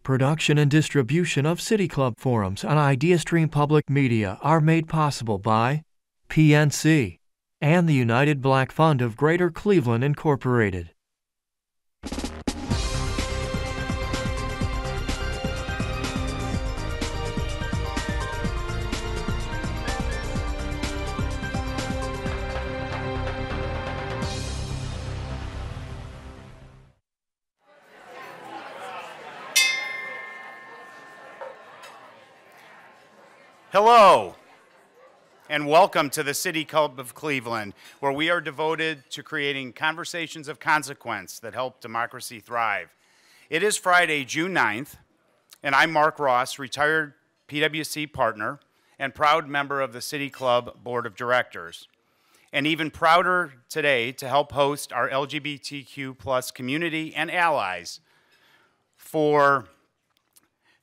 production and distribution of City Club forums on IdeaStream Public Media are made possible by PNC and the United Black Fund of Greater Cleveland, Incorporated. Hello, and welcome to the City Club of Cleveland, where we are devoted to creating conversations of consequence that help democracy thrive. It is Friday, June 9th, and I'm Mark Ross, retired PwC partner and proud member of the City Club Board of Directors. And even prouder today to help host our LGBTQ+ community and allies for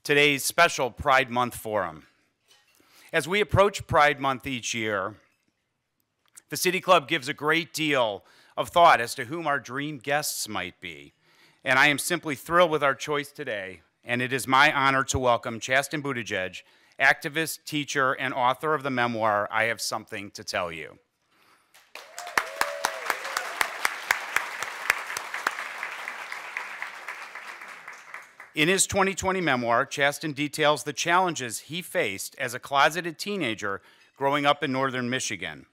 today's special Pride Month Forum. As we approach Pride Month each year, the City Club gives a great deal of thought as to whom our dream guests might be. And I am simply thrilled with our choice today, and it is my honor to welcome Chasten Buttigieg, activist, teacher, and author of the memoir, I Have Something to Tell You. In his 2020 memoir, Chasten details the challenges he faced as a closeted teenager growing up in northern Michigan.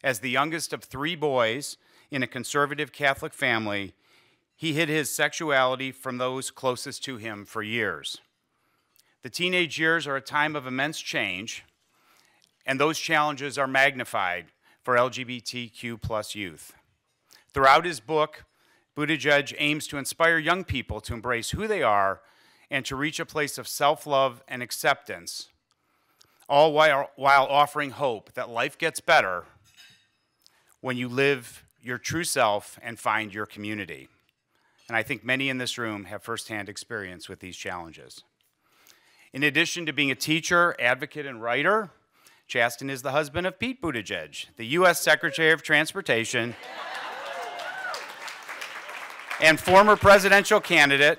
As the youngest of 3 boys in a conservative Catholic family, he hid his sexuality from those closest to him for years. The teenage years are a time of immense change, and those challenges are magnified for LGBTQ+ youth. Throughout his book, Buttigieg aims to inspire young people to embrace who they are and to reach a place of self-love and acceptance, all while offering hope that life gets better when you live your true self and find your community. And I think many in this room have firsthand experience with these challenges. In addition to being a teacher, advocate, and writer, Chasten is the husband of Pete Buttigieg, the U.S. Secretary of Transportation, and former presidential candidate,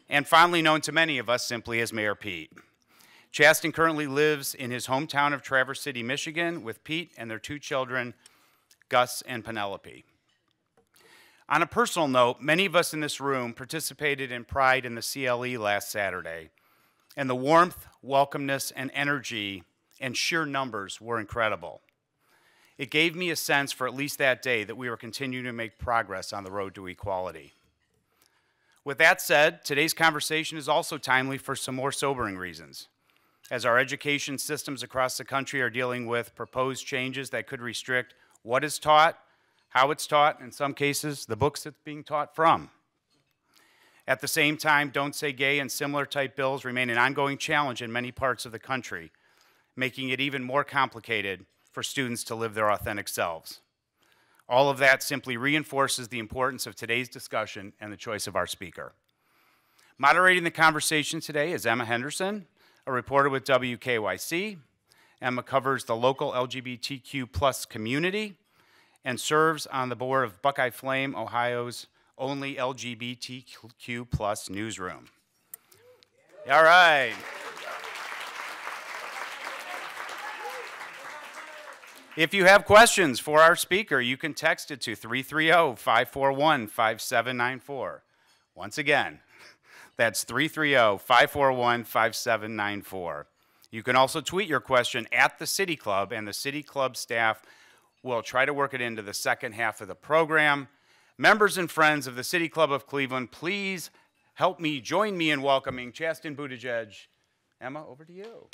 and fondly known to many of us simply as Mayor Pete. Chasten currently lives in his hometown of Traverse City, Michigan, with Pete and their 2 children, Gus and Penelope. On a personal note, many of us in this room participated in Pride in the CLE last Saturday, and the warmth, welcomeness, and energy and sheer numbers were incredible. It gave me a sense for at least that day that we were continuing to make progress on the road to equality. With that said, today's conversation is also timely for some more sobering reasons, as our education systems across the country are dealing with proposed changes that could restrict what is taught, how it's taught, in some cases, the books it's being taught from. At the same time, Don't Say Gay and similar type bills remain an ongoing challenge in many parts of the country, making it even more complicated for students to live their authentic selves. All of that simply reinforces the importance of today's discussion and the choice of our speaker. Moderating the conversation today is Emma Henderson, a reporter with WKYC. Emma covers the local LGBTQ+ community and serves on the board of Buckeye Flame, Ohio's only LGBTQ+ newsroom. All right. If you have questions for our speaker, you can text it to 330-541-5794. Once again, that's 330-541-5794. You can also tweet your question at the City Club, and the City Club staff will try to work it into the second half of the program. Members and friends of the City Club of Cleveland, please join me in welcoming Chasten Buttigieg. Emma, over to you.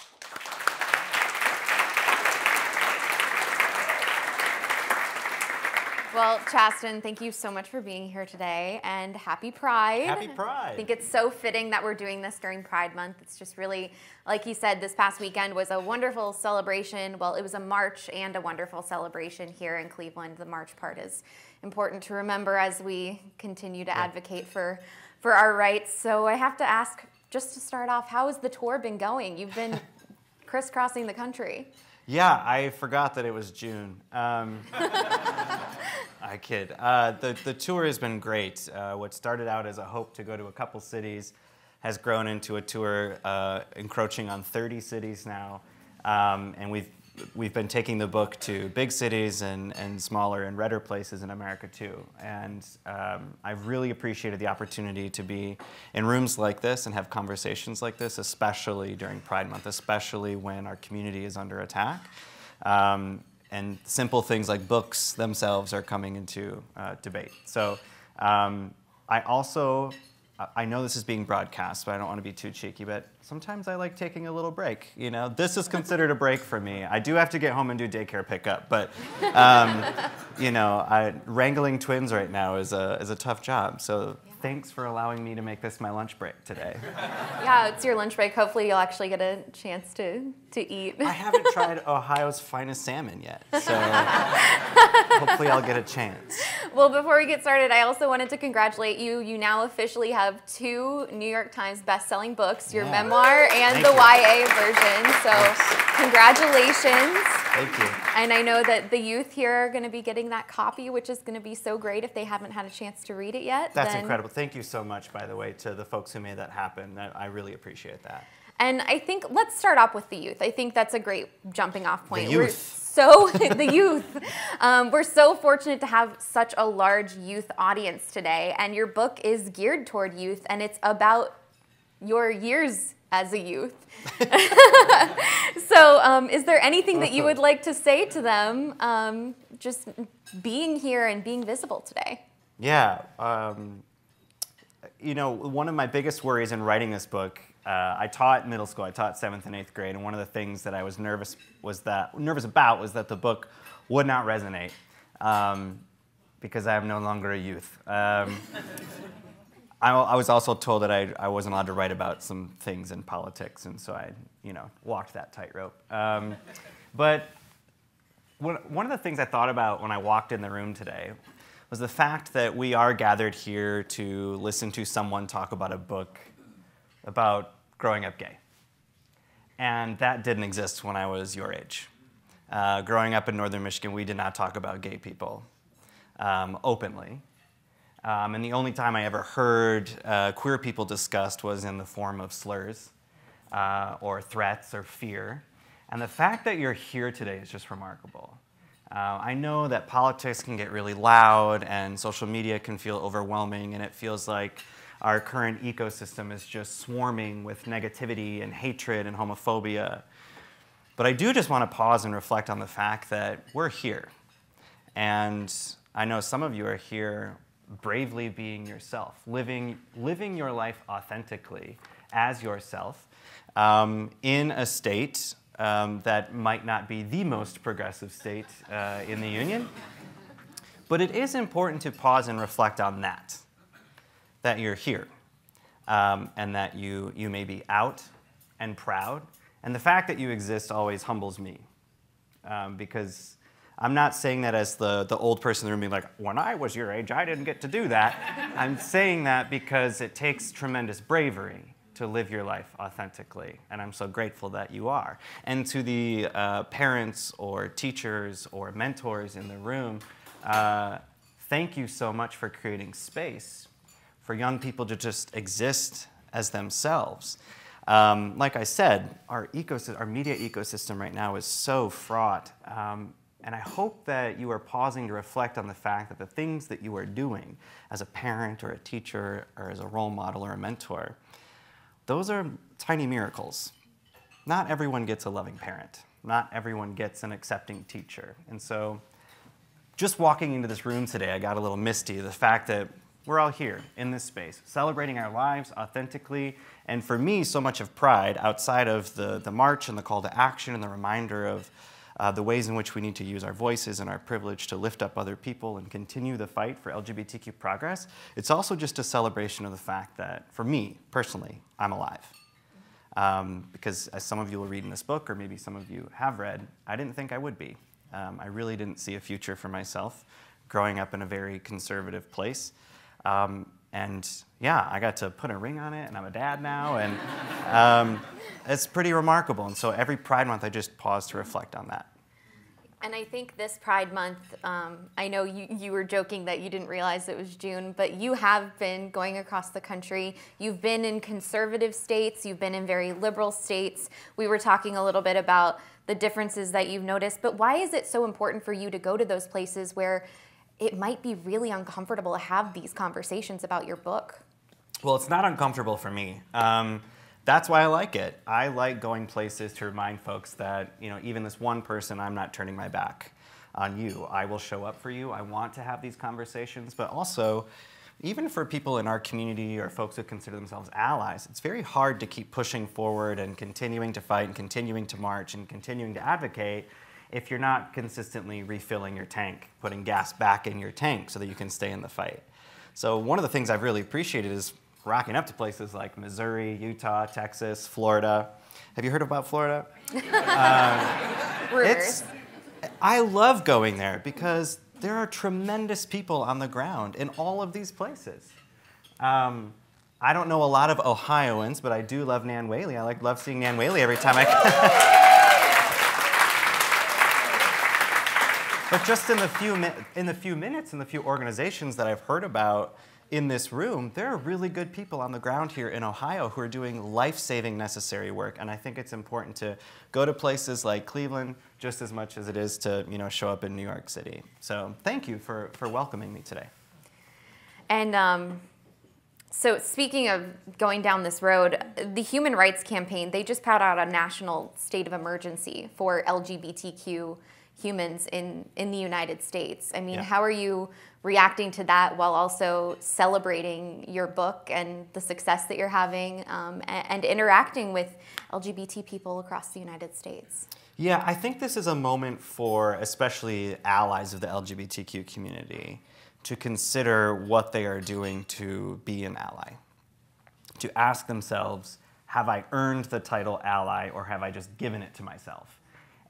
Well, Chasten, thank you so much for being here today, and happy Pride. Happy Pride. I think it's so fitting that we're doing this during Pride Month. It's just really, like you said, this past weekend was a wonderful celebration. Well, it was a march and a wonderful celebration here in Cleveland. The march part is important to remember as we continue to advocate for our rights. So I have to ask, just to start off, how has the tour been going? You've been crisscrossing the country. Yeah, I forgot that it was June. I kid. The tour has been great. What started out as a hope to go to a couple cities has grown into a tour encroaching on 30 cities now. And we've been taking the book to big cities and smaller and redder places in America too. And I've really appreciated the opportunity to be in rooms like this and have conversations like this, especially during Pride Month, especially when our community is under attack. And simple things like books themselves are coming into debate. So I know this is being broadcast, but I don't want to be too cheeky, but sometimes I like taking a little break. You know, this is considered a break for me. I do have to get home and do daycare pickup, but you know, wrangling twins right now is a tough job. So thanks for allowing me to make this my lunch break today. Yeah, it's your lunch break. Hopefully you'll actually get a chance to eat. I haven't tried Ohio's finest salmon yet, so hopefully I'll get a chance. Well, before we get started, I also wanted to congratulate you. You now officially have 2 New York Times best-selling books, your memoir and the YA version. So congratulations. Thank you. And I know that the youth here are going to be getting that copy, which is going to be so great if they haven't had a chance to read it yet. That's incredible. Thank you so much, by the way, to the folks who made that happen. I really appreciate that. And I think let's start off with the youth. I think that's a great jumping off point. The youth. The youth. We're so fortunate to have such a large youth audience today, and your book is geared toward youth, and it's about your years as a youth. So is there anything that you would like to say to them, just being here and being visible today? Yeah. You know, one of my biggest worries in writing this book, I taught middle school, I taught 7th and 8th grade, and one of the things that I was nervous about was that the book would not resonate, because I am no longer a youth. I was also told that I wasn't allowed to write about some things in politics, and so I, you know, walked that tightrope. But one of the things I thought about when I walked in the room today was the fact that we are gathered here to listen to someone talk about a book about growing up gay. And that didn't exist when I was your age. Growing up in northern Michigan, we did not talk about gay people openly. And the only time I ever heard queer people discussed was in the form of slurs or threats or fear. And the fact that you're here today is just remarkable. I know that politics can get really loud and social media can feel overwhelming, and it feels like our current ecosystem is just swarming with negativity and hatred and homophobia. But I do just want to pause and reflect on the fact that we're here. And I know some of you are here bravely being yourself, living your life authentically as yourself in a state that might not be the most progressive state in the Union. But it is important to pause and reflect on that you're here, and that you may be out and proud. And the fact that you exist always humbles me, because I'm not saying that as the old person in the room being like, when I was your age, I didn't get to do that. I'm saying that because it takes tremendous bravery to live your life authentically, and I'm so grateful that you are. And to the parents or teachers or mentors in the room, thank you so much for creating space for young people to just exist as themselves. Like I said, our media ecosystem right now is so fraught. And I hope that you are pausing to reflect on the fact that the things that you are doing as a parent or a teacher or as a role model or a mentor, those are tiny miracles. Not everyone gets a loving parent. Not everyone gets an accepting teacher. And so just walking into this room today, I got a little misty. The fact that we're all here in this space, celebrating our lives authentically. And for me, so much of Pride, outside of the march and the call to action and the reminder of the ways in which we need to use our voices and our privilege to lift up other people and continue the fight for LGBTQ progress, it's also just a celebration of the fact that, for me, personally, I'm alive. Because as some of you will read in this book, or maybe some of you have read, I didn't think I would be. I really didn't see a future for myself growing up in a very conservative place. And yeah, I got to put a ring on it, and I'm a dad now, and it's pretty remarkable. And so every Pride Month, I just pause to reflect on that. And I think this Pride Month, I know you were joking that you didn't realize it was June, but you have been going across the country. You've been in conservative states. You've been in very liberal states. We were talking a little bit about the differences that you've noticed, but why is it so important for you to go to those places where it might be really uncomfortable to have these conversations about your book? Well, it's not uncomfortable for me. That's why I like it. I like going places to remind folks that, even this one person, I'm not turning my back on you. I will show up for you. I want to have these conversations, but also, even for people in our community or folks who consider themselves allies, it's very hard to keep pushing forward and continuing to fight and continuing to march and continuing to advocate if you're not consistently refilling your tank, putting gas back in your tank so that you can stay in the fight. So one of the things I've really appreciated is rocking up to places like Missouri, Utah, Texas, Florida. Have you heard about Florida? I love going there because there are tremendous people on the ground in all of these places. I don't know a lot of Ohioans, but I do love Nan Whaley. I love seeing Nan Whaley every time I But just in the few minutes, in the few organizations that I've heard about in this room, there are really good people on the ground here in Ohio who are doing life-saving necessary work, and I think it's important to go to places like Cleveland just as much as it is to show up in New York City. So thank you for welcoming me today. And so speaking of going down this road, the Human Rights Campaign, they just put out a national state of emergency for LGBTQ humans in the United States. I mean, Yeah. How are you reacting to that while also celebrating your book and the success that you're having and interacting with LGBT people across the United States? Yeah, I think this is a moment for especially allies of the LGBTQ community to consider what they are doing to be an ally, to ask themselves, have I earned the title ally or have I just given it to myself?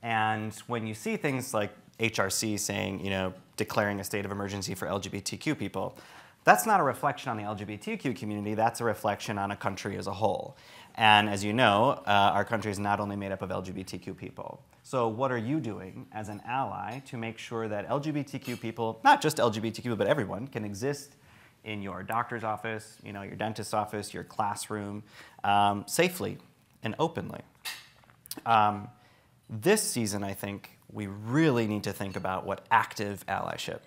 And when you see things like HRC saying, declaring a state of emergency for LGBTQ people, that's not a reflection on the LGBTQ community, that's a reflection on a country as a whole. And as you know, our country is not only made up of LGBTQ people. So what are you doing as an ally to make sure that LGBTQ people, not just LGBTQ, but everyone, can exist in your doctor's office, your dentist's office, your classroom, safely and openly? This season, I think, we really need to think about what active allyship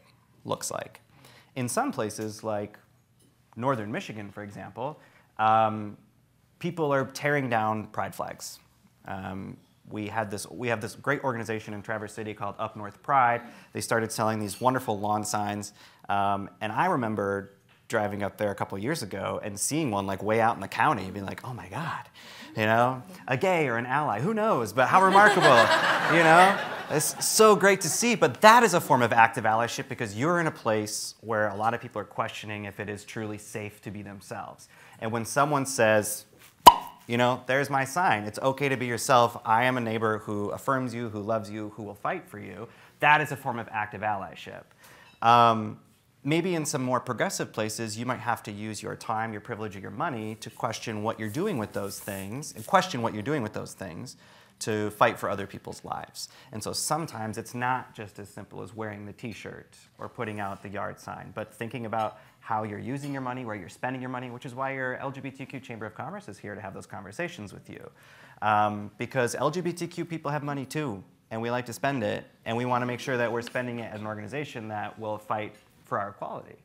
looks like. In some places, like northern Michigan, for example, people are tearing down pride flags. We have this great organization in Traverse City called Up North Pride. They started selling these wonderful lawn signs, and I remember driving up there a couple years ago and seeing one like way out in the county and being like, oh my God, a gay or an ally, who knows, but how remarkable, It's so great to see, but that is a form of active allyship because you're in a place where a lot of people are questioning if it is truly safe to be themselves. And when someone says, there's my sign, it's okay to be yourself, I am a neighbor who affirms you, who loves you, who will fight for you, that is a form of active allyship. Maybe in some more progressive places, you might have to use your time, your privilege, or your money to question what you're doing with those things, to fight for other people's lives. And so sometimes it's not just as simple as wearing the t-shirt or putting out the yard sign, but thinking about how you're using your money, where you're spending your money, which is why your LGBTQ Chamber of Commerce is here to have those conversations with you. Because LGBTQ people have money too, and we like to spend it, and we want to make sure that we're spending it at an organization that will fight for our equality.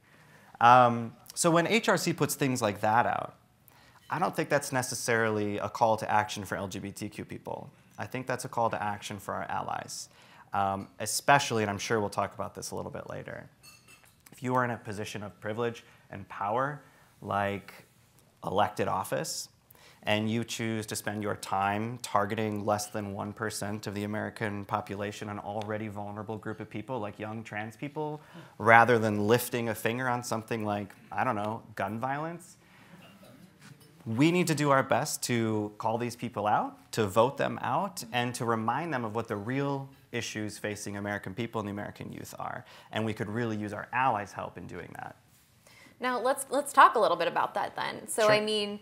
So when HRC puts things like that out, I don't think that's necessarily a call to action for LGBTQ people. I think that's a call to action for our allies, especially, and I'm sure we'll talk about this a little bit later, if you are in a position of privilege and power, like elected office, and you choose to spend your time targeting less than 1% of the American population, an already vulnerable group of people like young trans people, rather than lifting a finger on something like, I don't know, gun violence, we need to do our best to call these people out, to vote them out, and to remind them of what the real issues facing American people and the American youth are. And we could really use our allies' help in doing that. Now, let's talk a little bit about that then. So, Sure. I mean,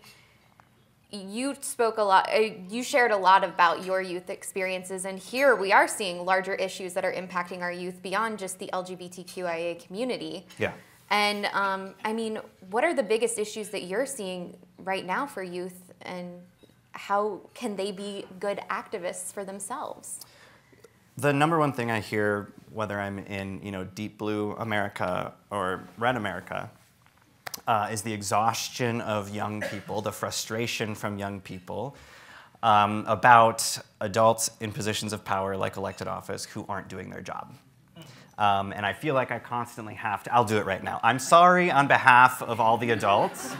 you spoke a lot, you shared a lot about your youth experiences, and here we are seeing larger issues that are impacting our youth beyond just the LGBTQIA community. Yeah. And I mean, what are the biggest issues that you're seeing right now for youth, and how can they be good activists for themselves? The number one thing I hear, whether I'm in deep blue America or red America, is the exhaustion of young people, the frustration from young people about adults in positions of power like elected office who aren't doing their job. And I feel like I constantly have to, I'll do it right now. I'm sorry on behalf of all the adults.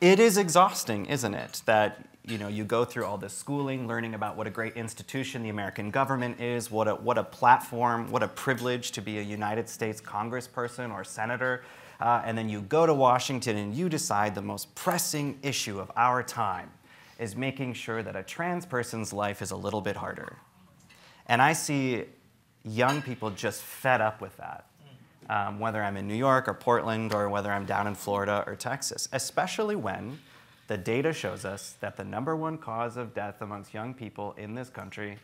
It is exhausting, isn't it? That you go through all this schooling, learning about what a great institution the American government is, what a platform, what a privilege to be a United States congressperson or senator, and then you go to Washington and you decide the most pressing issue of our time is making sure that a trans person's life is a little bit harder. And I see young people just fed up with that, whether I'm in New York or Portland or whether I'm down in Florida or Texas, especially when the data shows us that the #1 cause of death amongst young people in this country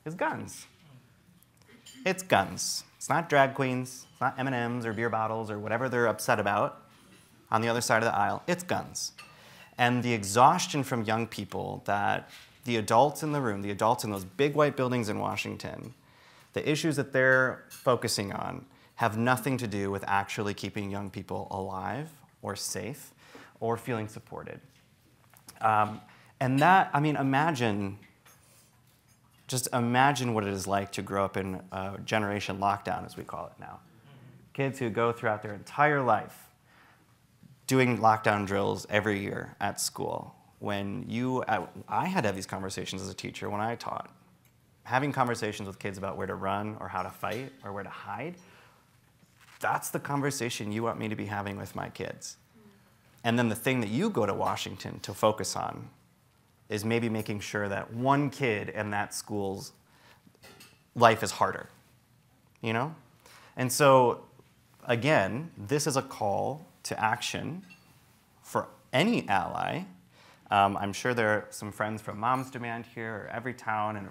is guns. It's guns. It's not drag queens, it's not M&Ms or beer bottles or whatever they're upset about on the other side of the aisle. It's guns. And the exhaustion from young people that the adults in the room, the adults in those big white buildings in Washington, the issues that they're focusing on have nothing to do with actually keeping young people alive or safe or feeling supported. And that, I mean, just imagine what it is like to grow up in a generation lockdown, as we call it now. Kids who go throughout their entire life doing lockdown drills every year at school. I had to have these conversations as a teacher when I taught. Having conversations with kids about where to run or how to fight or where to hide, that's the conversation you want me to be having with my kids. And then the thing that you go to Washington to focus on is maybe making sure that one kid in that school's life is harder, And so, again, this is a call to action for any ally. I'm sure there are some friends from Moms Demand here or Everytown, and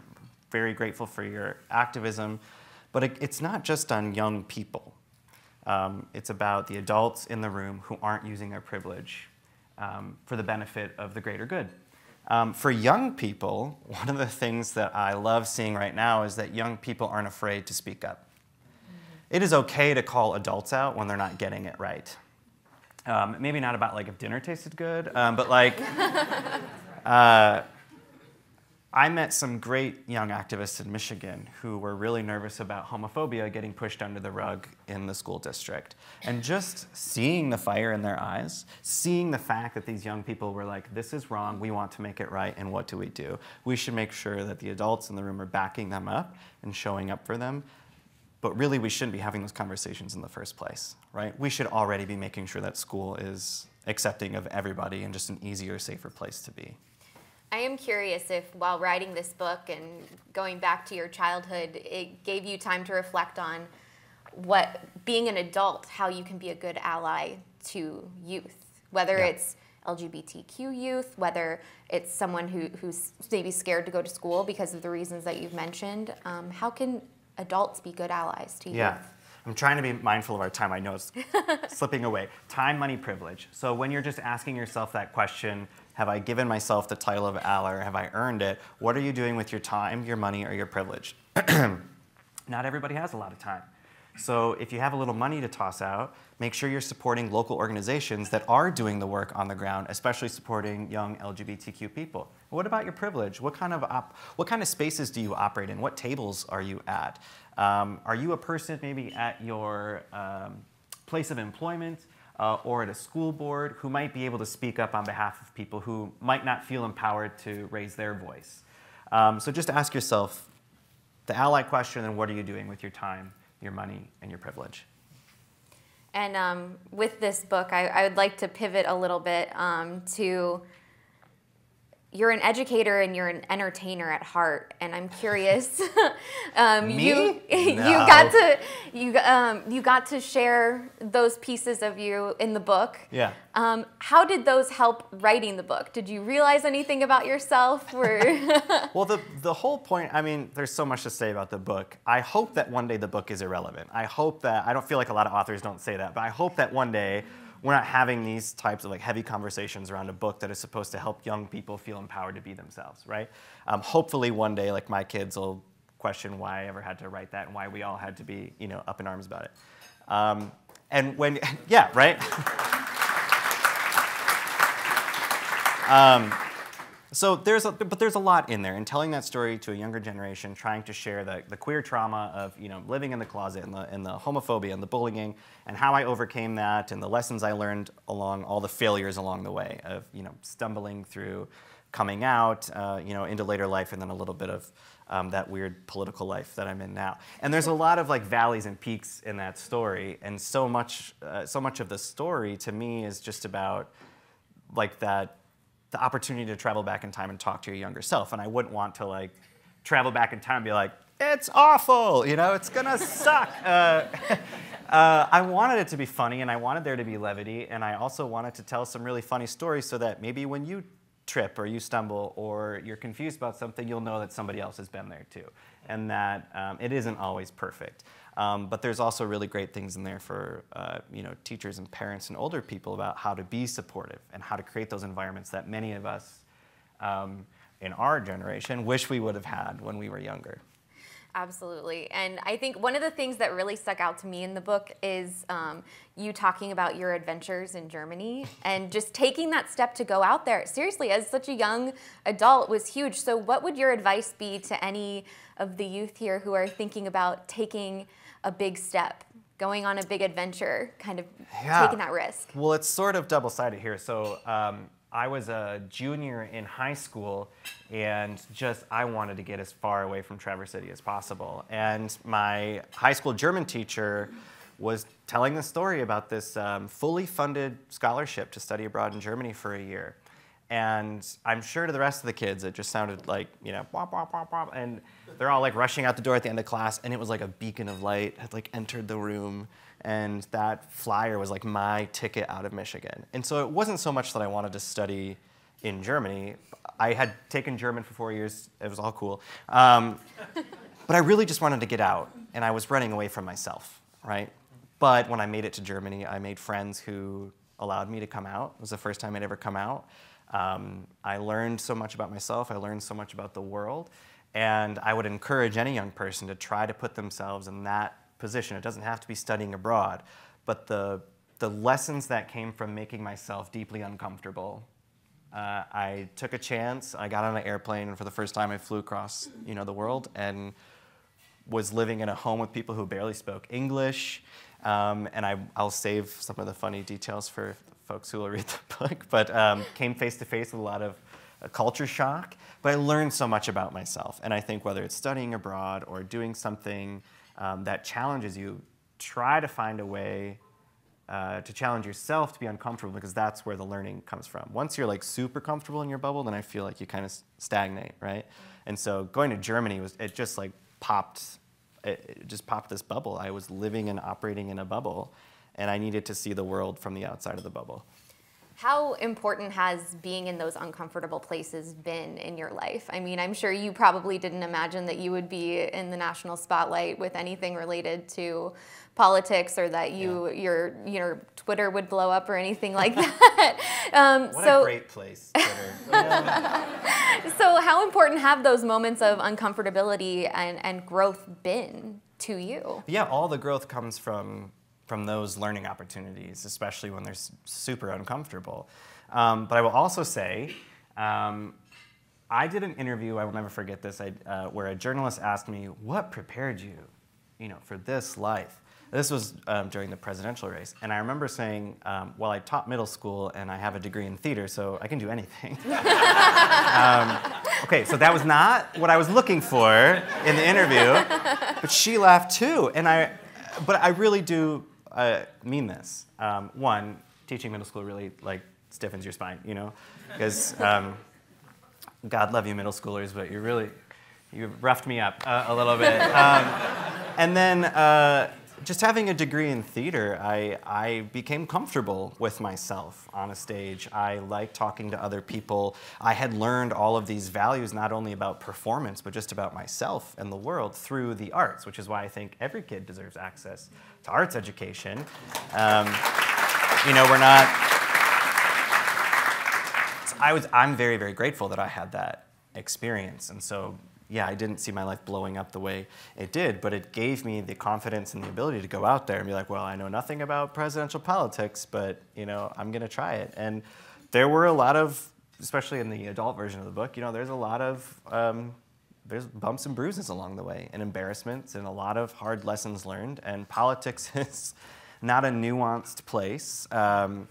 very grateful for your activism. But it's not just on young people. It's about the adults in the room who aren't using their privilege for the benefit of the greater good. For young people, one of the things that I love seeing right now is that young people aren't afraid to speak up. It is okay to call adults out when they're not getting it right. Maybe not about if dinner tasted good, but I met some great young activists in Michigan who were really nervous about homophobia getting pushed under the rug in the school district. And just seeing the fire in their eyes, seeing the fact that these young people were like, this is wrong, we want to make it right, and what do? We should make sure that the adults in the room are backing them up and showing up for them. But really, we shouldn't be having those conversations in the first place, right? We should already be making sure that school is accepting of everybody and just an easier, safer place to be. I am curious if, while writing this book and going back to your childhood, it gave you time to reflect on what, being an adult, how you can be a good ally to youth, whether it's LGBTQ youth, whether it's someone who's maybe scared to go to school because of the reasons that you've mentioned. How can adults be good allies to youth? I'm trying to be mindful of our time. I know it's slipping away. Time, money, privilege. So when you're just asking yourself that question, have I given myself the title of ally, or have I earned it? What are you doing with your time, your money, or your privilege? Not everybody has a lot of time. So if you have a little money to toss out, make sure you're supporting local organizations that are doing the work on the ground, especially supporting young LGBTQ people. What about your privilege? What kind of spaces do you operate in? What tables are you at? Are you a person maybe at your place of employment or at a school board who might be able to speak up on behalf of people who might not feel empowered to raise their voice? So just ask yourself the ally question, and what are you doing with your time, your money, and your privilege? And with this book, I would like to pivot a little bit to, you're an educator and you're an entertainer at heart, and I'm curious. Me? You got to share those pieces of you in the book. Yeah. How did those help writing the book? Did you realize anything about yourself? Well, the whole point, I mean, there's so much to say about the book. I hope that one day the book is irrelevant. I hope that, I don't feel like a lot of authors don't say that, but I hope that one day we're not having these types of like heavy conversations around a book that is supposed to help young people feel empowered to be themselves, right? Hopefully one day, like my kids will question why I ever had to write that and why we all had to be, you know, up in arms about it. And when, yeah, right? So there's a lot in there, and telling that story to a younger generation, trying to share the queer trauma of, you know, living in the closet and the homophobia and the bullying, and how I overcame that, and the lessons I learned along all the failures along the way of, you know, stumbling through coming out, you know, into later life, and then a little bit of that weird political life that I'm in now. And there's a lot of like valleys and peaks in that story, and so much of the story to me is just about like the opportunity to travel back in time and talk to your younger self. And I wouldn't want to like travel back in time and be like, it's awful, you know, it's gonna suck. I wanted it to be funny, and I wanted there to be levity, and I also wanted to tell some really funny stories so that maybe when you trip or you stumble or you're confused about something, you'll know that somebody else has been there too, and that it isn't always perfect. But there's also really great things in there for you know, teachers and parents and older people about how to be supportive and how to create those environments that many of us in our generation wish we would have had when we were younger. Absolutely. And I think one of the things that really stuck out to me in the book is you talking about your adventures in Germany and just taking that step to go out there. Seriously, as such a young adult was huge. So what would your advice be to any of the youth here who are thinking about taking a big step, going on a big adventure, kind of taking that risk? Well, it's sort of double-sided here. So I was a junior in high school, and I wanted to get as far away from Traverse City as possible. And my high school German teacher was telling the story about this fully funded scholarship to study abroad in Germany for a year. And I'm sure to the rest of the kids, it just sounded like, you know, wop, wop, wop, wop, and they're all like rushing out the door at the end of class, and it was like a beacon of light had like entered the room, and that flyer was like my ticket out of Michigan. And so it wasn't so much that I wanted to study in Germany. I had taken German for 4 years. It was all cool. But I really just wanted to get out, and I was running away from myself, right? But when I made it to Germany, I made friends who allowed me to come out. It was the first time I'd ever come out. I learned so much about myself. I learned so much about the world. And I would encourage any young person to try to put themselves in that position. It doesn't have to be studying abroad, but the lessons that came from making myself deeply uncomfortable. I took a chance. I got on an airplane, and for the first time I flew across, you know, the world, and was living in a home with people who barely spoke English. And I'll save some of the funny details for folks who will read the book, but came face to face with a lot of culture shock. But I learned so much about myself. And I think whether it's studying abroad or doing something that challenges you, try to find a way to challenge yourself to be uncomfortable, because that's where the learning comes from. Once you're like super comfortable in your bubble, then I feel like you kind of stagnate, right? And so going to Germany, it just popped this bubble. I was living and operating in a bubble, and I needed to see the world from the outside of the bubble. How important has being in those uncomfortable places been in your life? I mean, I'm sure you probably didn't imagine that you would be in the national spotlight with anything related to politics, or that your Twitter would blow up or anything like that. What a great place, Twitter. So how important have those moments of uncomfortability and growth been to you? Yeah, all the growth comes from those learning opportunities, especially when they're super uncomfortable. But I will also say, I did an interview, I will never forget this, where a journalist asked me, what prepared you, for this life? This was during the presidential race. And I remember saying, well, I taught middle school and I have a degree in theater, so I can do anything. Okay, so that was not what I was looking for in the interview, but she laughed too. But I really do mean this. One, teaching middle school really stiffens your spine, because God love you middle schoolers, but you roughed me up a little bit. And then just having a degree in theater, I became comfortable with myself on a stage. I liked talking to other people. I had learned all of these values, not only about performance, but just about myself and the world through the arts, which is why I think every kid deserves access to arts education. You know, we're not... I'm very, very grateful that I had that experience. And so, yeah, I didn't see my life blowing up the way it did, but it gave me the confidence and the ability to go out there and be like, well, I know nothing about presidential politics, but, you know, I'm going to try it. And there were a lot of, especially in the adult version of the book, you know, there's a lot of, there's bumps and bruises along the way, and embarrassments, and a lot of hard lessons learned. And politics is not a nuanced place,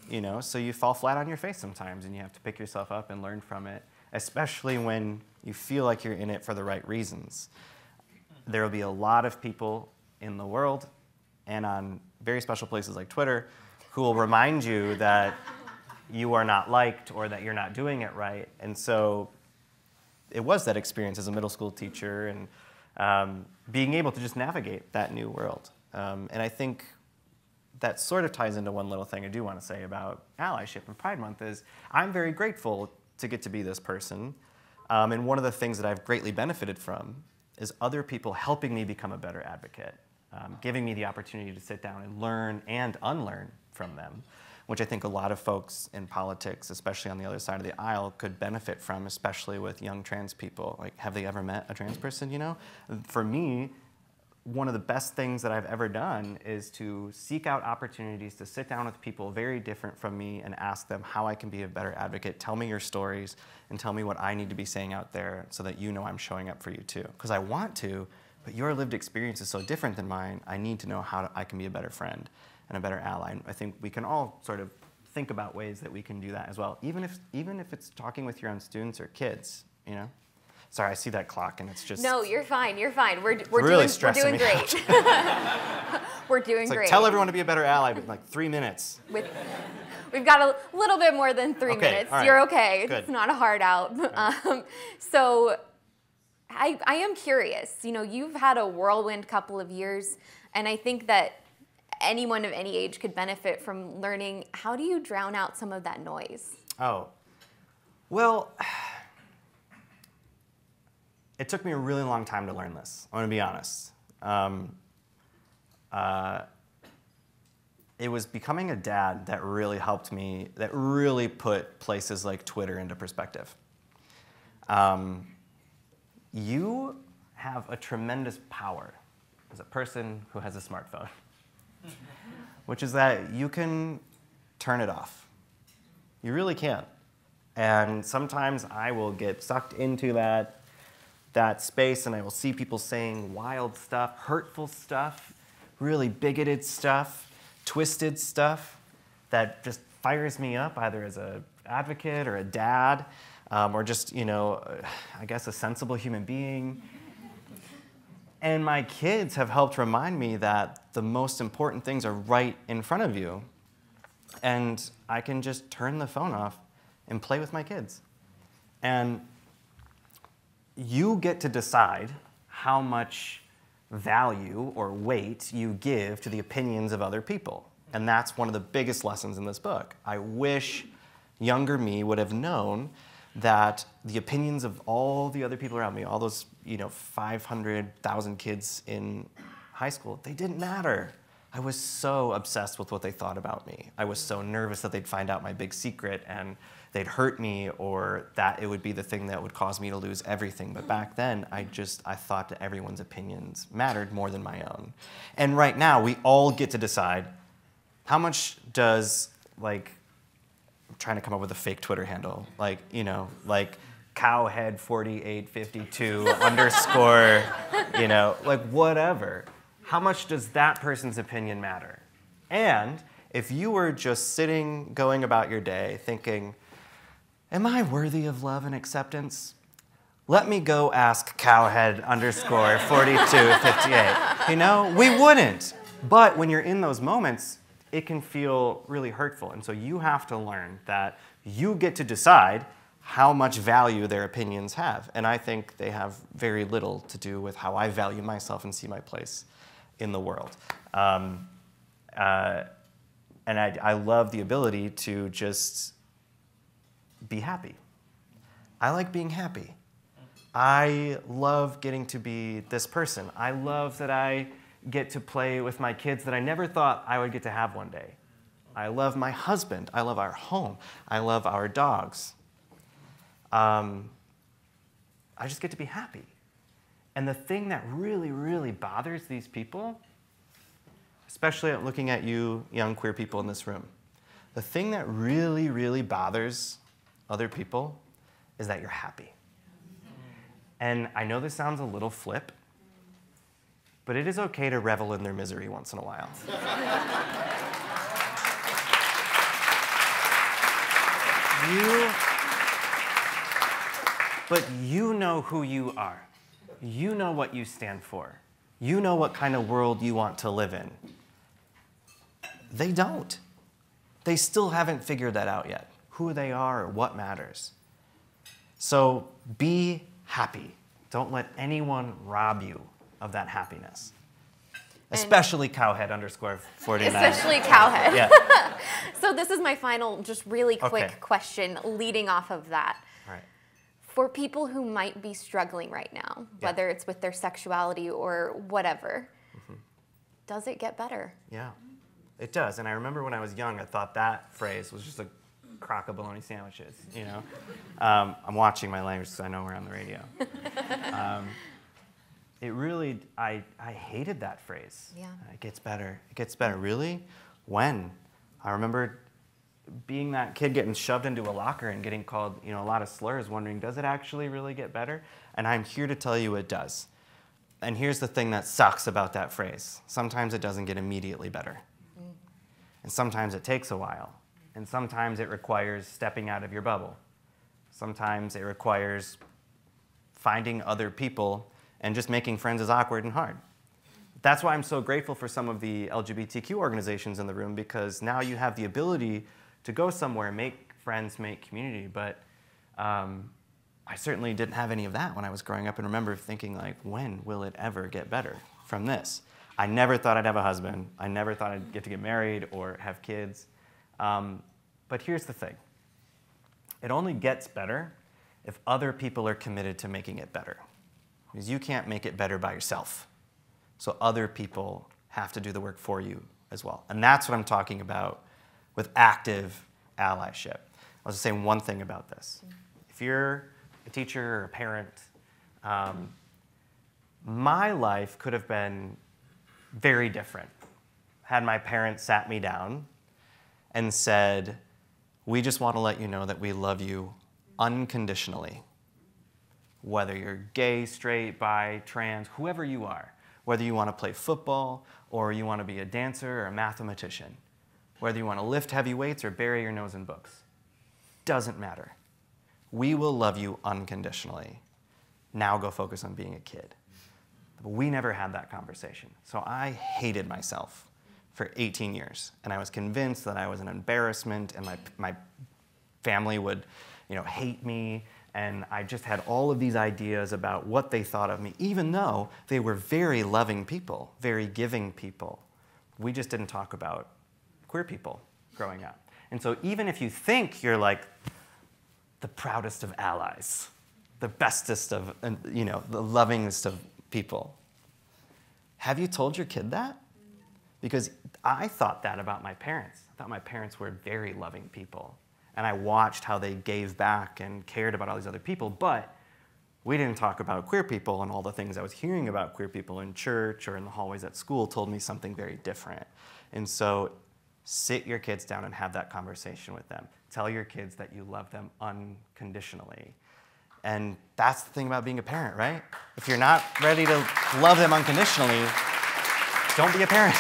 you know, so you fall flat on your face sometimes, and you have to pick yourself up and learn from it, especially when you feel like you're in it for the right reasons. There will be a lot of people in the world and on very special places like Twitter who will remind you that you are not liked or that you're not doing it right. And so it was that experience as a middle school teacher and being able to just navigate that new world. And I think that sort of ties into one little thing I do want to say about allyship and Pride Month is I'm very grateful to get to be this person. And one of the things that I've greatly benefited from is other people helping me become a better advocate, giving me the opportunity to sit down and learn and unlearn from them, which I think a lot of folks in politics, especially on the other side of the aisle, could benefit from, especially with young trans people. Like, have they ever met a trans person, you know? For me, one of the best things that I've ever done is to seek out opportunities to sit down with people very different from me and ask them how I can be a better advocate. Tell me your stories and tell me what I need to be saying out there so that you know I'm showing up for you too. Because I want to, but your lived experience is so different than mine. I need to know how I can be a better friend and a better ally. And I think we can all sort of think about ways that we can do that as well, even if it's talking with your own students or kids, you know? Sorry, I see that clock, and it's just... No, you're fine. You're fine. We're really doing great. We're doing great. Tell everyone to be a better ally in like 3 minutes. We've got a little bit more than 3 minutes. All right. You're okay. Good. It's not a hard out. Okay. So I am curious. You know, you've had a whirlwind couple of years, and I think that anyone of any age could benefit from learning how do you drown out some of that noise? Oh, well... It took me a really long time to learn this, I'm going to be honest. It was becoming a dad that really helped me, that really put places like Twitter into perspective. You have a tremendous power as a person who has a smartphone, which is that you can turn it off. You really can. And sometimes I will get sucked into that space, and I will see people saying wild stuff, hurtful stuff, really bigoted stuff, twisted stuff that just fires me up, either as an advocate or a dad, or just, you know, I guess a sensible human being. And my kids have helped remind me that the most important things are right in front of you, and I can just turn the phone off and play with my kids. And you get to decide how much value or weight you give to the opinions of other people. And that's one of the biggest lessons in this book. I wish younger me would have known that the opinions of all the other people around me, all those 500,000 kids in high school, they didn't matter. I was so obsessed with what they thought about me. I was so nervous that they'd find out my big secret and they'd hurt me, or that it would be the thing that would cause me to lose everything. But back then, I thought that everyone's opinions mattered more than my own. And right now, we all get to decide how much does, like, I'm trying to come up with a fake Twitter handle, like, cowhead4852 underscore, like whatever. How much does that person's opinion matter? And if you were just sitting, going about your day, thinking, am I worthy of love and acceptance? Let me go ask cowhead underscore 4258. We wouldn't. But when you're in those moments, it can feel really hurtful. And so you have to learn that you get to decide how much value their opinions have. And I think they have very little to do with how I value myself and see my place in the world. And I love the ability to just be happy. I like being happy. I love getting to be this person. I love that I get to play with my kids that I never thought I would get to have one day. I love my husband. I love our home. I love our dogs. I just get to be happy. And the thing that really, really bothers these people, especially looking at you young queer people in this room, the thing that really, really bothers other people is that you're happy. And I know this sounds a little flip, but it is okay to revel in their misery once in a while. But you know who you are. You know what you stand for. You know what kind of world you want to live in. They don't. They still haven't figured that out yet, who they are or what matters. So be happy. Don't let anyone rob you of that happiness. Especially cowhead_49. Especially cowhead. Yeah. So this is my final, just really quick question leading off of that. All right. For people who might be struggling right now, whether it's with their sexuality or whatever, does it get better? Yeah, it does. And I remember when I was young, I thought that phrase was just a crock of bologna sandwiches, you know? I'm watching my language because I know we're on the radio. It really, I hated that phrase. Yeah. It gets better. It gets better. Really? When? I remember being that kid getting shoved into a locker and getting called, you know, a lot of slurs, wondering, does it actually really get better? And I'm here to tell you it does. And here's the thing that sucks about that phrase. Sometimes it doesn't get immediately better. And sometimes it takes a while. And sometimes it requires stepping out of your bubble. Sometimes it requires finding other people and just making friends is awkward and hard. That's why I'm so grateful for some of the LGBTQ organizations in the room, because now you have the ability to go somewhere, make friends, make community. But I certainly didn't have any of that when I was growing up, and remember thinking, like, when will it ever get better from this? I never thought I'd have a husband. I never thought I'd get to get married or have kids. But here's the thing. It only gets better if other people are committed to making it better. Because you can't make it better by yourself. So other people have to do the work for you as well. And that's what I'm talking about with active allyship. I'll just say one thing about this. If you're a teacher or a parent, my life could have been very different had my parents sat me down and said, we just want to let you know that we love you unconditionally. Whether you're gay, straight, bi, trans, whoever you are. Whether you want to play football, or you want to be a dancer or a mathematician. Whether you want to lift heavy weights or bury your nose in books. Doesn't matter. We will love you unconditionally. Now go focus on being a kid. But we never had that conversation. So I hated myself for 18 years. And I was convinced that I was an embarrassment and my family would, you know, hate me. And I just had all of these ideas about what they thought of me, even though they were very loving people, very giving people. We just didn't talk about queer people growing up. And so even if you think you're like the proudest of allies, the bestest of, you know, the lovingest of people, have you told your kid that? Because I thought that about my parents. I thought my parents were very loving people. And I watched how they gave back and cared about all these other people, but we didn't talk about queer people, and all the things I was hearing about queer people in church or in the hallways at school told me something very different. And so sit your kids down and have that conversation with them. Tell your kids that you love them unconditionally. And that's the thing about being a parent, right? If you're not ready to love them unconditionally, don't be a parent.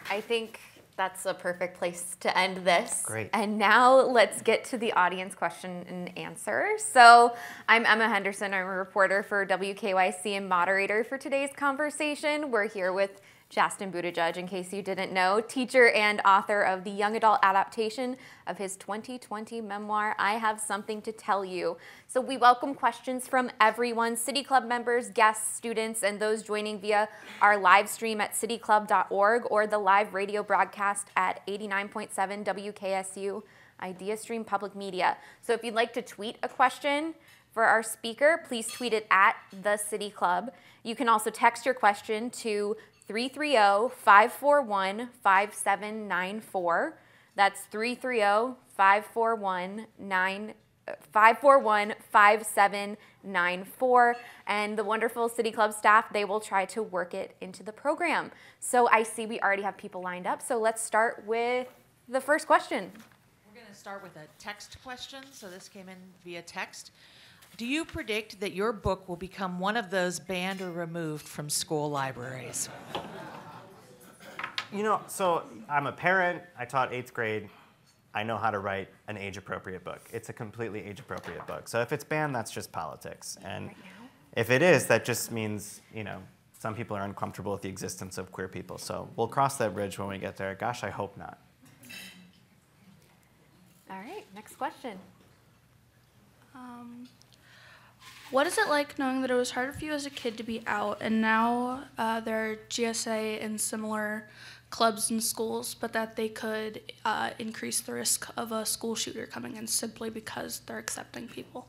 I think that's a perfect place to end this. Great. And now let's get to the audience question and answer. So I'm Emma Henderson. I'm a reporter for WKYC and moderator for today's conversation. We're here with Chasten Buttigieg, in case you didn't know, teacher and author of the young adult adaptation of his 2020 memoir, I Have Something to Tell You. So we welcome questions from everyone, City Club members, guests, students, and those joining via our live stream at cityclub.org or the live radio broadcast at 89.7 WKSU, Idea Stream Public Media. So if you'd like to tweet a question for our speaker, please tweet it at the City Club. You can also text your question to 330-541-5794. That's 330-541-5794. And the wonderful City Club staff, they will try to work it into the program. So I see we already have people lined up. So let's start with the first question. We're going to start with a text question. So this came in via text. Do you predict that your book will become one of those banned or removed from school libraries? You know, so I'm a parent. I taught 8th grade. I know how to write an age-appropriate book. It's a completely age-appropriate book. So if it's banned, that's just politics. And if it is, that just means, you know, some people are uncomfortable with the existence of queer people. So we'll cross that bridge when we get there. Gosh, I hope not. All right, next question. What is it like knowing that it was harder for you as a kid to be out, and now there are GSA and similar clubs in schools, but that they could increase the risk of a school shooter coming in simply because they're accepting people?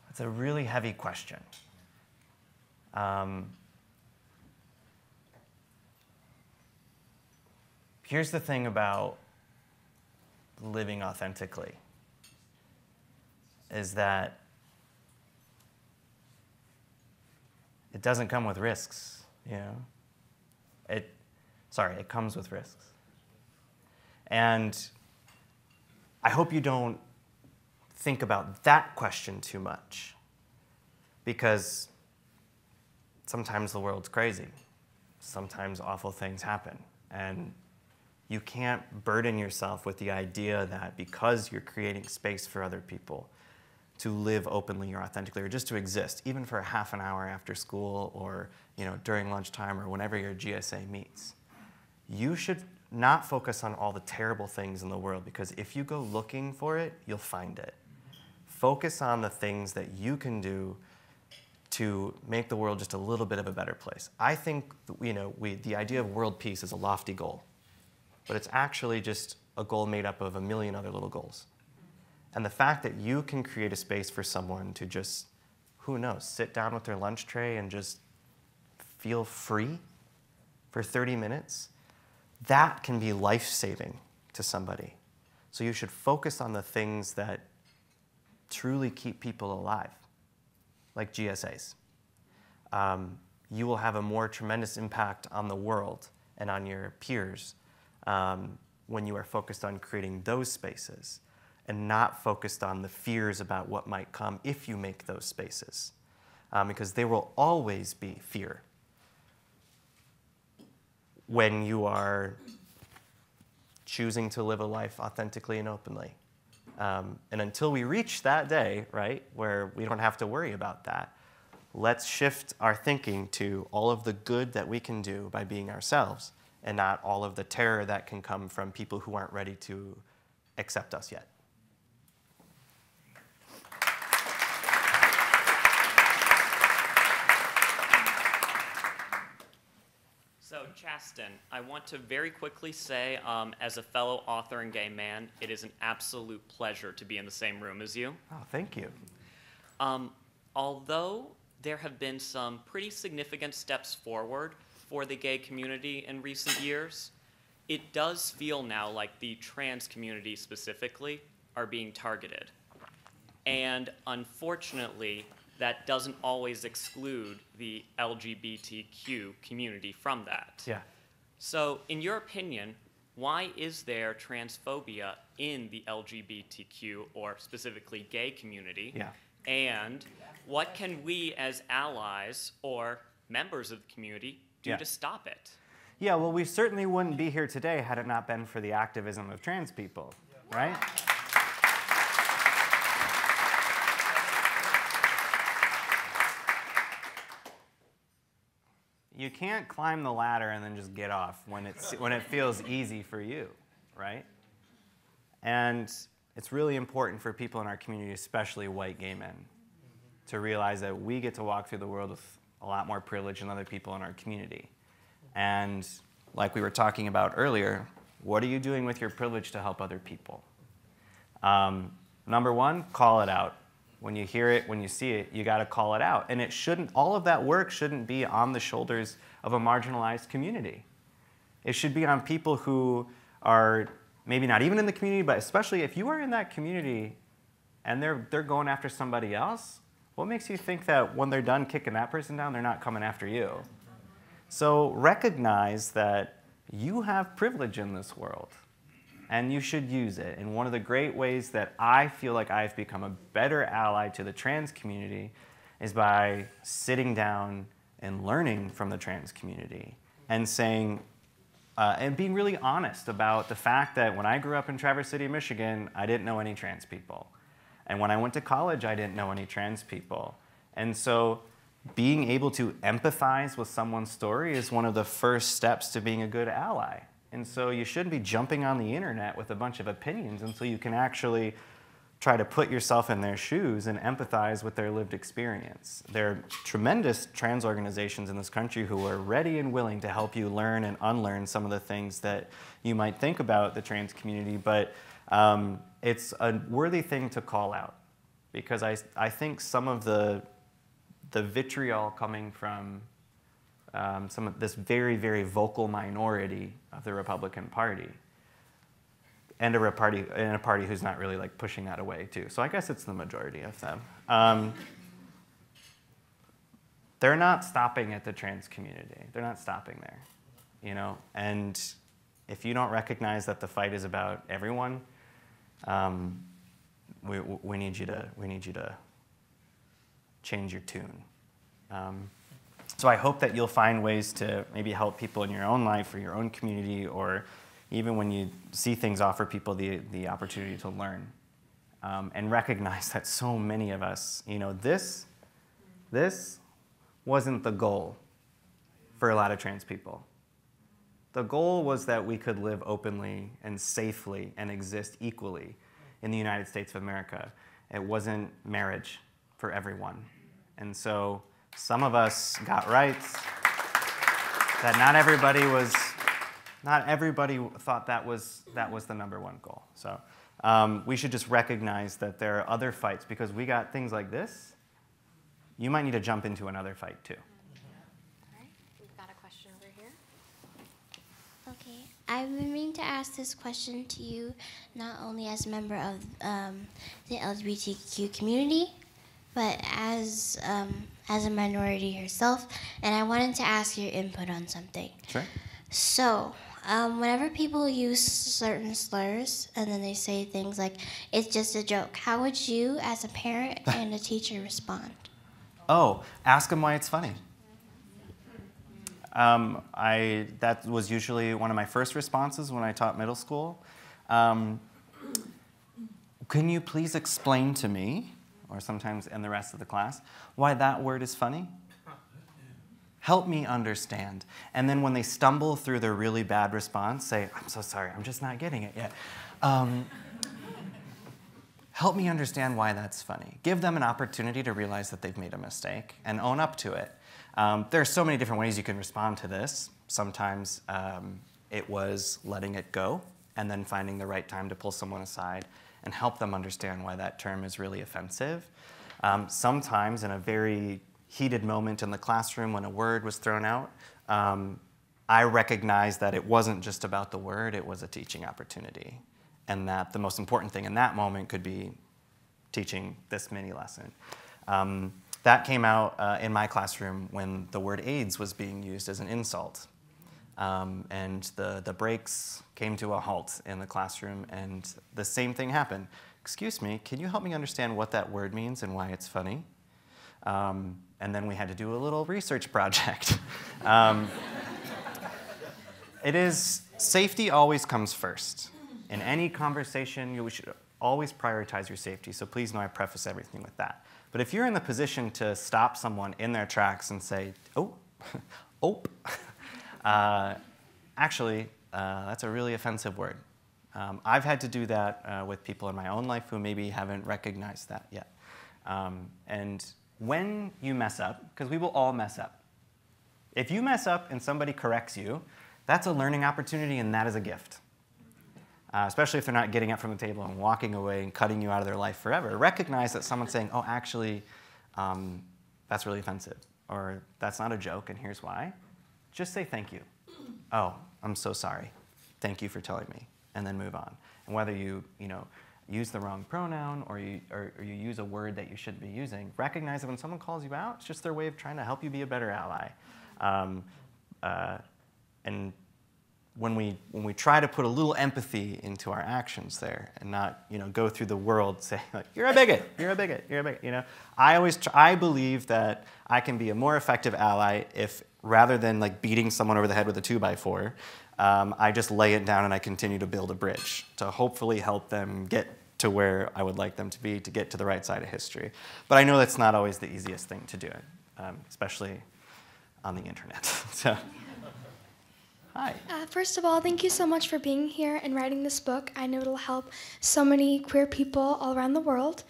That's a really heavy question. Here's the thing about living authentically, is that it doesn't come with risks, you know? It comes with risks. And I hope you don't think about that question too much, because sometimes the world's crazy. Sometimes awful things happen. And you can't burden yourself with the idea that because you're creating space for other people to live openly or authentically, or just to exist, even for a half an hour after school, or during lunchtime, or whenever your GSA meets, you should not focus on all the terrible things in the world, because if you go looking for it, you'll find it. Focus on the things that you can do to make the world just a little bit of a better place. I think the idea of world peace is a lofty goal, but it's actually just a goal made up of a million other little goals. And the fact that you can create a space for someone to just, who knows, sit down with their lunch tray and just feel free for 30 minutes, that can be life-saving to somebody. So you should focus on the things that truly keep people alive, like GSAs. You will have a more tremendous impact on the world and on your peers when you are focused on creating those spaces, and not focused on the fears about what might come if you make those spaces. Because there will always be fear when you are choosing to live a life authentically and openly. And until we reach that day, right, where we don't have to worry about that, let's shift our thinking to all of the good that we can do by being ourselves, and not all of the terror that can come from people who aren't ready to accept us yet. So, Chasten, I want to very quickly say, as a fellow author and gay man, it is an absolute pleasure to be in the same room as you. Oh, thank you. Although there have been some pretty significant steps forward for the gay community in recent years, it does feel now like the trans community specifically are being targeted. And unfortunately, that doesn't always exclude the LGBTQ community from that. Yeah. So, in your opinion, why is there transphobia in the LGBTQ, or specifically gay community? Yeah. And what can we as allies or members of the community do to stop it? Yeah, well, we certainly wouldn't be here today had it not been for the activism of trans people, right? you can't climb the ladder and then just get off when it feels easy for you, right? And it's really important for people in our community, especially white gay men, to realize that we get to walk through the world with a lot more privilege than other people in our community. And like we were talking about earlier, what are you doing with your privilege to help other people? Number one, call it out. When you hear it, when you see it, you got to call it out. And it shouldn't, all of that work shouldn't be on the shoulders of a marginalized community. It should be on people who are maybe not even in the community, but especially if you are in that community and they're going after somebody else, what makes you think that when they're done kicking that person down, they're not coming after you? So recognize that you have privilege in this world, and you should use it. And one of the great ways that I feel like I've become a better ally to the trans community is by sitting down and learning from the trans community and saying, and being really honest about the fact that when I grew up in Traverse City, Michigan, I didn't know any trans people. And when I went to college, I didn't know any trans people. And so being able to empathize with someone's story is one of the first steps to being a good ally. And so you shouldn't be jumping on the internet with a bunch of opinions until you can actually try to put yourself in their shoes and empathize with their lived experience. There are tremendous trans organizations in this country who are ready and willing to help you learn and unlearn some of the things that you might think about the trans community, but it's a worthy thing to call out, because I think some of the vitriol coming from some of this very, very vocal minority of the Republican Party, and a party who's not really like pushing that away too. So I guess it's the majority of them. They're not stopping at the trans community. They're not stopping there, you know. And if you don't recognize that the fight is about everyone, we need you to change your tune. So I hope that you'll find ways to maybe help people in your own life or your own community, or even when you see things, offer people the opportunity to learn, and recognize that so many of us, you know, this wasn't the goal for a lot of trans people. The goal was that we could live openly and safely and exist equally in the United States of America. It wasn't marriage for everyone. And so some of us got rights that not everybody thought that was the number one goal. So we should just recognize that there are other fights, because we got things like this. You might need to jump into another fight too. All right, we've got a question over here. Okay, I've been meaning to ask this question to you, not only as a member of the LGBTQ community, but as a minority herself, and I wanted to ask your input on something. Sure. So, whenever people use certain slurs and then they say things like, it's just a joke, how would you, as a parent and a teacher, respond? Oh, ask them why it's funny. That was usually one of my first responses when I taught middle school. Can you please explain to me, or sometimes in the rest of the class, why that word is funny? Help me understand. And then when they stumble through their really bad response, say, I'm so sorry, I'm just not getting it yet. Help me understand why that's funny. Give them an opportunity to realize that they've made a mistake and own up to it. There are so many different ways you can respond to this. Sometimes it was letting it go and then finding the right time to pull someone aside and help them understand why that term is really offensive. Sometimes in a very heated moment in the classroom when a word was thrown out, I recognized that it wasn't just about the word, it was a teaching opportunity. And that the most important thing in that moment could be teaching this mini lesson. That came out in my classroom when the word AIDS was being used as an insult. And the breaks came to a halt in the classroom, and the same thing happened. Excuse me, can you help me understand what that word means and why it's funny? And then we had to do a little research project. Safety always comes first. In any conversation, you should always prioritize your safety, so please know I preface everything with that. But if you're in the position to stop someone in their tracks and say, oh, Ope. Actually, that's a really offensive word. I've had to do that with people in my own life who maybe haven't recognized that yet. And when you mess up, because we will all mess up, if you mess up and somebody corrects you, that's a learning opportunity and that is a gift. Especially if they're not getting up from the table and walking away and cutting you out of their life forever. Recognize that someone's saying, oh, actually, that's really offensive, or that's not a joke and here's why. Just say thank you. Oh, I'm so sorry. Thank you for telling me. And then move on. And whether you use the wrong pronoun or you use a word that you shouldn't be using, recognize that when someone calls you out, it's just their way of trying to help you be a better ally. And when we try to put a little empathy into our actions there and not go through the world saying like, you're a bigot, you're a bigot, you're a bigot. I believe that I can be a more effective ally if rather than like beating someone over the head with a 2x4, I just lay it down and I continue to build a bridge to hopefully help them get to where I would like them to be, to get to the right side of history. But I know that's not always the easiest thing to do, especially on the internet. So, hi. First of all, thank you so much for being here and writing this book. I know it'll help so many queer people all around the world.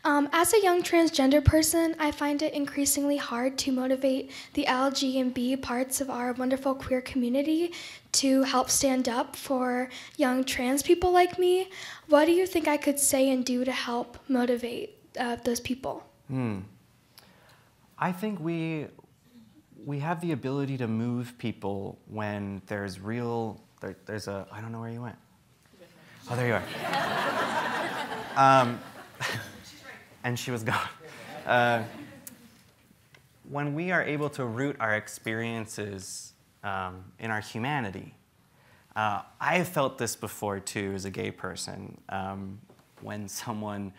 As a young transgender person, I find it increasingly hard to motivate the LG and B parts of our wonderful queer community to help stand up for young trans people like me. What do you think I could say and do to help motivate those people? I think we have the ability to move people when there's there's a, I don't know where you went. Oh, there you are. And she was gone. When we are able to root our experiences in our humanity, I have felt this before too as a gay person. When someone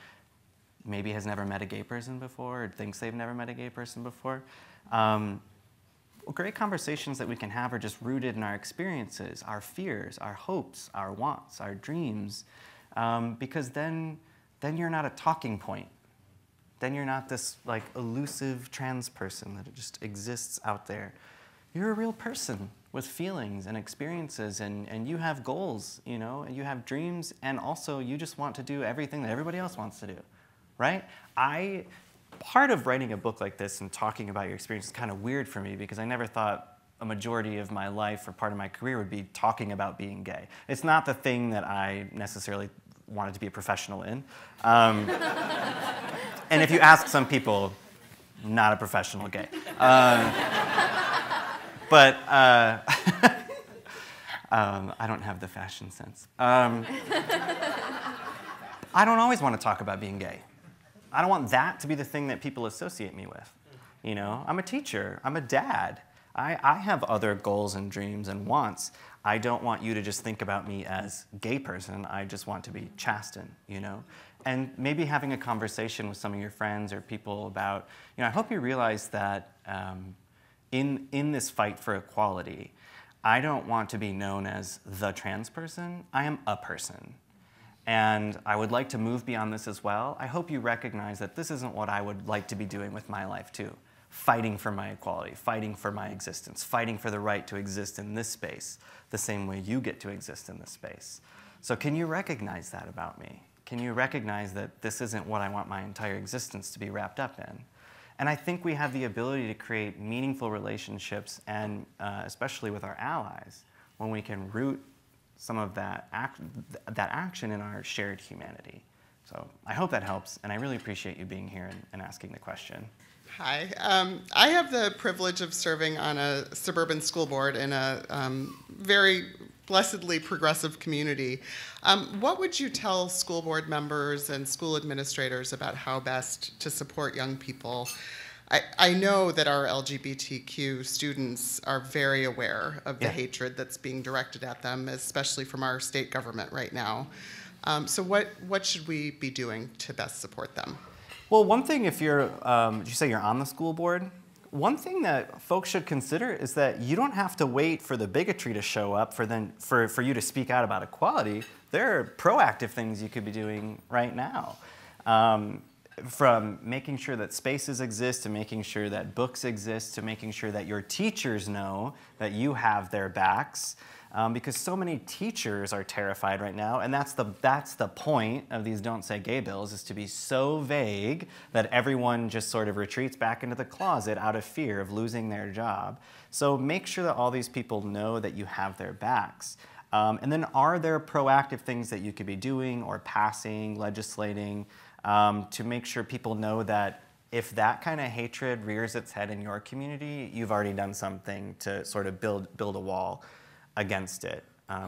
maybe has never met a gay person before or thinks they've never met a gay person before, great conversations that we can have are just rooted in our experiences, our fears, our hopes, our wants, our dreams, because then you're not a talking point. Then you're not this like elusive trans person that just exists out there. You're a real person with feelings and experiences, and you have goals, and you have dreams, and also you just want to do everything that everybody else wants to do, right? Part of writing a book like this and talking about your experience is kind of weird for me because I never thought a majority of my life or part of my career would be talking about being gay. It's not the thing that I necessarily wanted to be a professional in. And if you ask some people, not a professional gay. But I don't have the fashion sense. I don't always want to talk about being gay. I don't want that to be the thing that people associate me with. I'm a teacher, I'm a dad. I have other goals and dreams and wants. I don't want you to just think about me as a gay person. I just want to be Chasten, And maybe having a conversation with some of your friends or people about, I hope you realize that in this fight for equality, I don't want to be known as the trans person. I am a person. And I would like to move beyond this as well. I hope you recognize that this isn't what I would like to be doing with my life too. Fighting for my equality, fighting for my existence, fighting for the right to exist in this space the same way you get to exist in this space. So can you recognize that about me? Can you recognize that this isn't what I want my entire existence to be wrapped up in? And I think we have the ability to create meaningful relationships, and especially with our allies, when we can root some of that action in our shared humanity. So I hope that helps, and I really appreciate you being here and asking the question. Hi. I have the privilege of serving on a suburban school board in a very blessedly progressive community. What would you tell school board members and school administrators about how best to support young people? I know that our LGBTQ students are very aware of the hatred that's being directed at them, especially from our state government right now. So what should we be doing to best support them? Well, one thing, if you're, did you say you're on the school board? One thing that folks should consider is that you don't have to wait for the bigotry to show up for you to speak out about equality. There are proactive things you could be doing right now. From making sure that spaces exist, to making sure that books exist, to making sure that your teachers know that you have their backs. Because so many teachers are terrified right now, and that's the point of these Don't Say Gay bills, is to be so vague that everyone just sort of retreats back into the closet out of fear of losing their job. So make sure that all these people know that you have their backs. And then are there proactive things that you could be doing or passing, legislating, to make sure people know that if that kind of hatred rears its head in your community, you've already done something to sort of build a wall against it.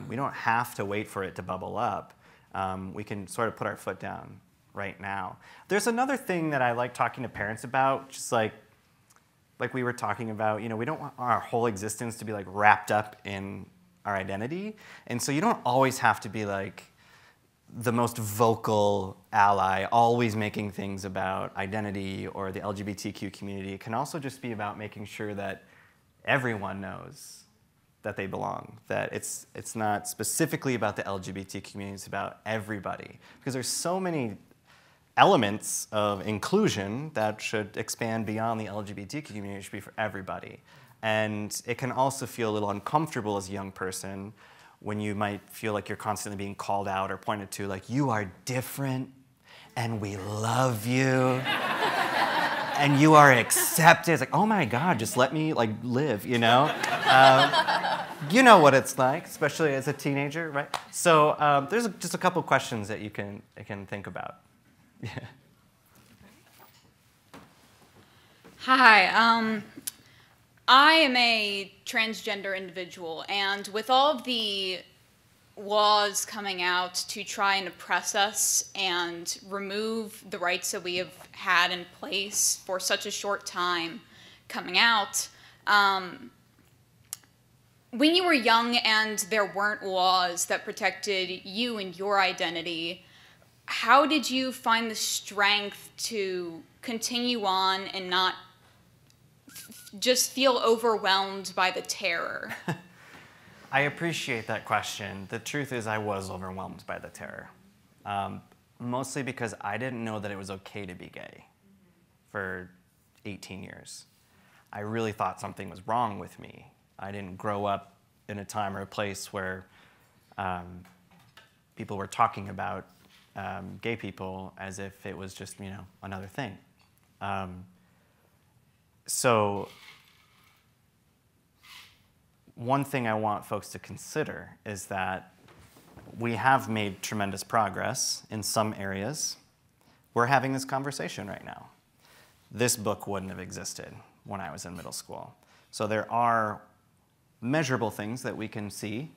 We don't have to wait for it to bubble up. We can sort of put our foot down right now. There's another thing that I like talking to parents about, just like we were talking about, we don't want our whole existence to be like wrapped up in our identity. And so you don't always have to be like the most vocal ally, always making things about identity or the LGBTQ community. It can also just be about making sure that everyone knows that they belong, that it's not specifically about the LGBT community, it's about everybody. Because there's so many elements of inclusion that should expand beyond the LGBT community. It should be for everybody. And it can also feel a little uncomfortable as a young person when you might feel like you're constantly being called out or pointed to, like, you are different and we love you. And you are accepted. It's like, oh my God, just let me like live, you know? You know what it's like, especially as a teenager, right? So there's just a couple questions that you can think about. Yeah. Hi, I am a transgender individual, and with all of the laws coming out to try and oppress us and remove the rights that we have had in place for such a short time coming out, when you were young and there weren't laws that protected you and your identity, how did you find the strength to continue on and not just feel overwhelmed by the terror? I appreciate that question. The truth is I was overwhelmed by the terror, mostly because I didn't know that it was okay to be gay for 18 years. I really thought something was wrong with me. I didn't grow up in a time or a place where people were talking about gay people as if it was just, another thing. So one thing I want folks to consider is that we have made tremendous progress in some areas. We're having this conversation right now. This book wouldn't have existed when I was in middle school. So there are measurable things that we can see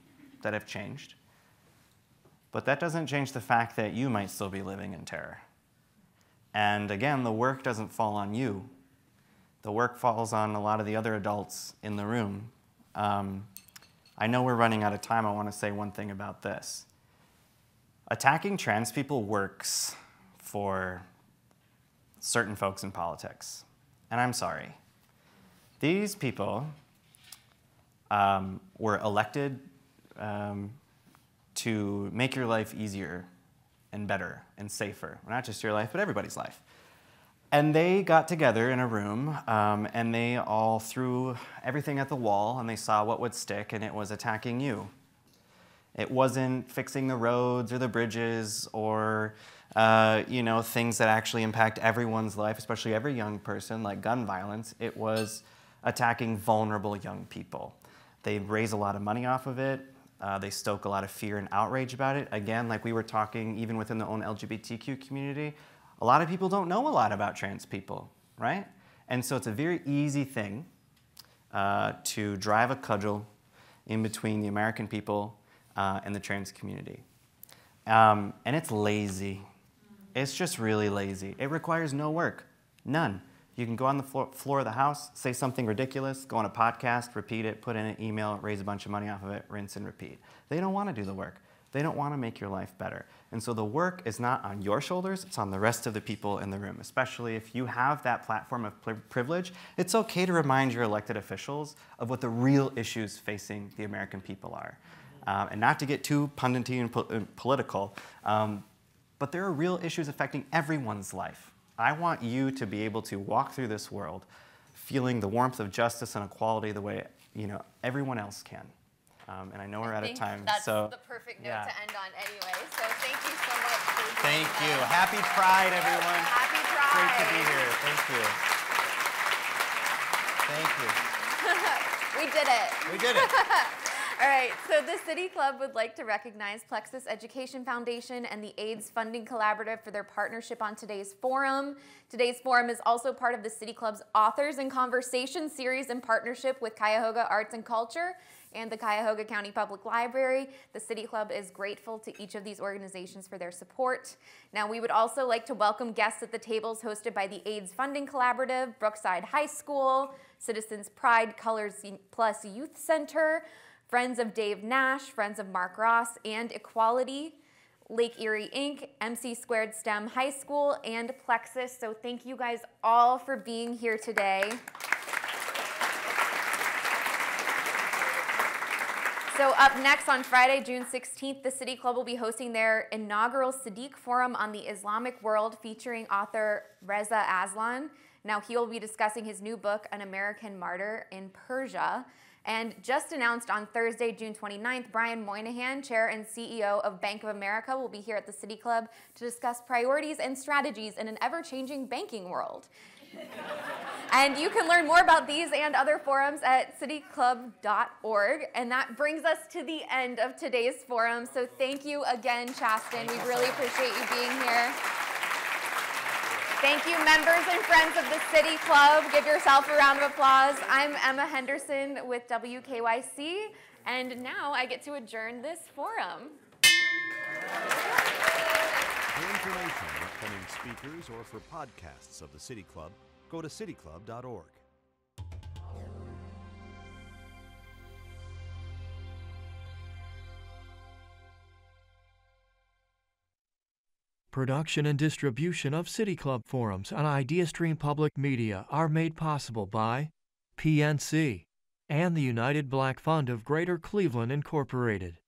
that have changed. But that doesn't change the fact that you might still be living in terror. And again, the work doesn't fall on you. The work falls on a lot of the other adults in the room. I know we're running out of time. I want to say one thing about this. Attacking trans people works for certain folks in politics. And I'm sorry. These people were elected to make your life easier and better and safer. Not just your life, but everybody's life. And they got together in a room, and they all threw everything at the wall, and they saw what would stick, and it was attacking you. It wasn't fixing the roads or the bridges or things that actually impact everyone's life, especially every young person, like gun violence. It was attacking vulnerable young people. They raise a lot of money off of it. They stoke a lot of fear and outrage about it. Again, like we were talking, even within the own LGBTQ community, a lot of people don't know a lot about trans people, right? And so it's a very easy thing to drive a cudgel in between the American people and the trans community. And it's lazy. It's just really lazy. It requires no work, none. You can go on the floor of the house, say something ridiculous, go on a podcast, repeat it, put in an email, raise a bunch of money off of it, rinse and repeat. They don't want to do the work. They don't want to make your life better. And so the work is not on your shoulders, it's on the rest of the people in the room, especially if you have that platform of privilege. It's okay to remind your elected officials of what the real issues facing the American people are. And not to get too pundity and political, but there are real issues affecting everyone's life I want you to be able to walk through this world feeling the warmth of justice and equality the way everyone else can. And I know we're out of time. That's so the perfect note to end on anyway. So thank you so much for joining Thank you. us. Happy Pride, everyone. Happy Pride. Great to be here. Thank you. Thank you. We did it. We did it. All right, so the City Club would like to recognize Plexus Education Foundation and the AIDS Funding Collaborative for their partnership on today's forum. Today's forum is also part of the City Club's Authors in Conversation series in partnership with Cuyahoga Arts and Culture and the Cuyahoga County Public Library. The City Club is grateful to each of these organizations for their support. Now, we would also like to welcome guests at the tables hosted by the AIDS Funding Collaborative, Brookside High School, Citizens Pride Colors Plus Youth Center, Friends of Dave Nash, Friends of Mark Ross, and Equality, Lake Erie Inc., MC Squared STEM High School, and Plexus. So thank you guys all for being here today. So up next on Friday, June 16th, the City Club will be hosting their inaugural Siddiq Forum on the Islamic world featuring author Reza Aslan. Now he will be discussing his new book, An American Martyr in Persia. And just announced on Thursday, June 29th, Brian Moynihan, Chair and CEO of Bank of America, will be here at the City Club to discuss priorities and strategies in an ever-changing banking world. And you can learn more about these and other forums at cityclub.org. And that brings us to the end of today's forum. So thank you again, Chasten. We really appreciate you being here. Thank you, members and friends of the City Club. Give yourself a round of applause. I'm Emma Henderson with WKYC, and now I get to adjourn this forum. For information on upcoming speakers or for podcasts of the City Club, go to cityclub.org. Production and distribution of City Club forums on IdeaStream Public Media are made possible by PNC and the United Black Fund of Greater Cleveland, Incorporated.